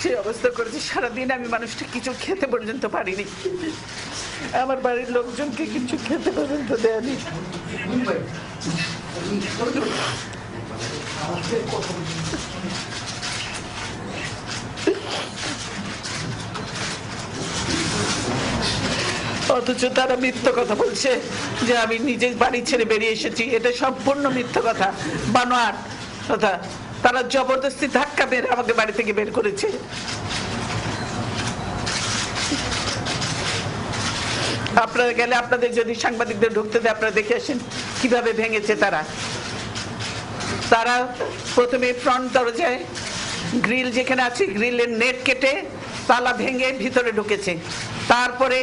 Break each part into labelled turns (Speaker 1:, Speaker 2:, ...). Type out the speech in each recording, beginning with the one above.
Speaker 1: সে অবস্থা করেছে, সারাদিন আমি মানুষটা কিছু খেতে পর্যন্ত পারিনি, আমার বাড়ির লোকজনকে কিছু খেতে পর্যন্ত দেয়নি। অথচ তারা মিথ্যা কথা বলছে যে আমি নিজে বাড়ি ছেড়ে বেরিয়ে এসেছি। এটা সম্পূর্ণ মিথ্যা কথা, বানোয়াট কথা। তারা জবরদস্তি ধাক্কা মেরে আমাকে বাড়ি থেকে বের করেছে। আপনারা গেলে, আপনাদের যদি সাংবাদিকদের ঢুকতে দেয়, আপনারা দেখে আসেন কিভাবে ভেঙেছে তারা। তারা প্রথমে ফ্রন্ট দরজায় গ্রিল যেখানে আছে, গ্রিলের নেট কেটে তালা ভেঙে ভিতরে ঢুকেছে। তারপরে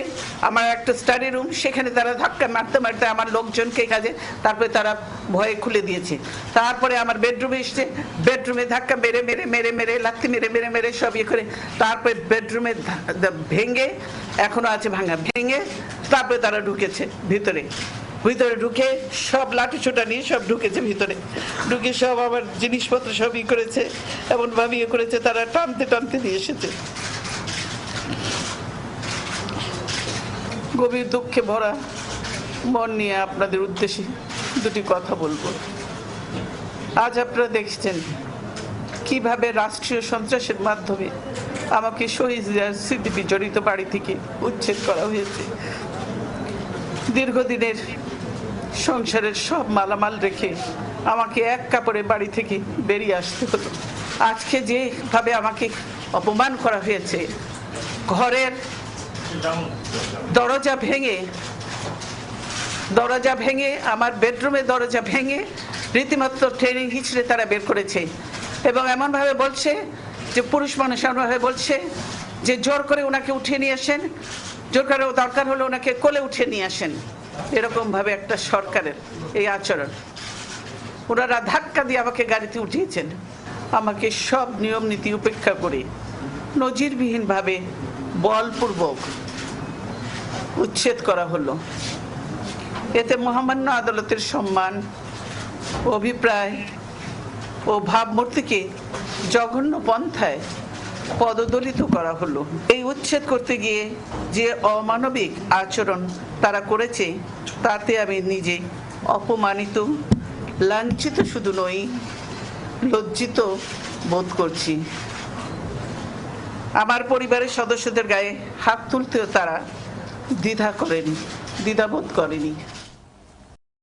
Speaker 1: আমার একটা স্টাডি রুম, সেখানে তারা ধাক্কা মারতে মারতে আমার লোকজনকে কাজে, তারপরে তারা ভয়ে খুলে দিয়েছে। তারপরে আমার বেডরুমে এসছে, বেডরুমে ধাক্কা মেরে মেরে মেরে মেরে লাথি মেরে মেরে মেরে সব ইয়ে করে, তারপরে বেডরুমে ভেঙে, এখনো আছে ভাঙা, ভেঙে তারপরে তারা ঢুকেছে ভিতরে। ভিতরে ঢুকে সব লাঠি ছোটা নিয়ে সব ঢুকেছে ভিতরে, ঢুকে সব আমার জিনিসপত্র সব ই করেছে, এমন ভাবে ইয়ে করেছে, তারা টানতে টানতে দিয়ে এসেছে। গভীর দুঃখে ভরা মন নিয়ে আপনাদের উদ্দেশ্যে দুটি কথা বলবো। আজ আপনারা দেখছেন কিভাবে রাষ্ট্রীয় সন্ত্রাসের মাধ্যমে আমাকে শহীদ স্মৃতি বিজড়িত বাড়ি থেকে উচ্ছেদ করা হয়েছে। দীর্ঘদিনের সংসারের সব মালামাল রেখে আমাকে এক কাপড়ে বাড়ি থেকে বেরিয়ে আসতে হতো। আজকে যেভাবে আমাকে অপমান করা হয়েছে, ঘরের দরজা ভেঙে আমার বেডরুমে দরজা ভেঙে রীতিমতো ট্রেনিং হিচড়ে তারা বের করেছে, এবং এমন ভাবে বলছে যে পুরুষ মানুষ এমনভাবে বলছে যে জোর করে ওনাকে উঠিয়ে নিয়ে আসেন, জোর করে দরকার হলে ওনাকে কোলে উঠিয়ে নিয়ে আসেন। এরকম ভাবে একটা সরকারের এই আচরণ। ওনারা ধাক্কা দিয়ে আমাকে গাড়িতে উঠিয়েছেন, আমাকে সব নিয়ম নীতি উপেক্ষা করে নজিরবিহীন ভাবে বলপূর্বক উচ্ছেদ করা হলো। এতে মহামান্য আদালতের সম্মান, অভিপ্রায় ও ভাবমূর্তিকে জঘন্য পন্থায় পদদলিত করা হলো। এই উচ্ছেদ করতে গিয়ে যে অমানবিক আচরণ তারা করেছে, তাতে আমি নিজে অপমানিত, লাঞ্ছিত শুধু নই, লজ্জিত বোধ করছি। আমার পরিবারের সদস্যদের গায়ে হাত তুলতেও তারা দ্বিধাবোধ করেনি।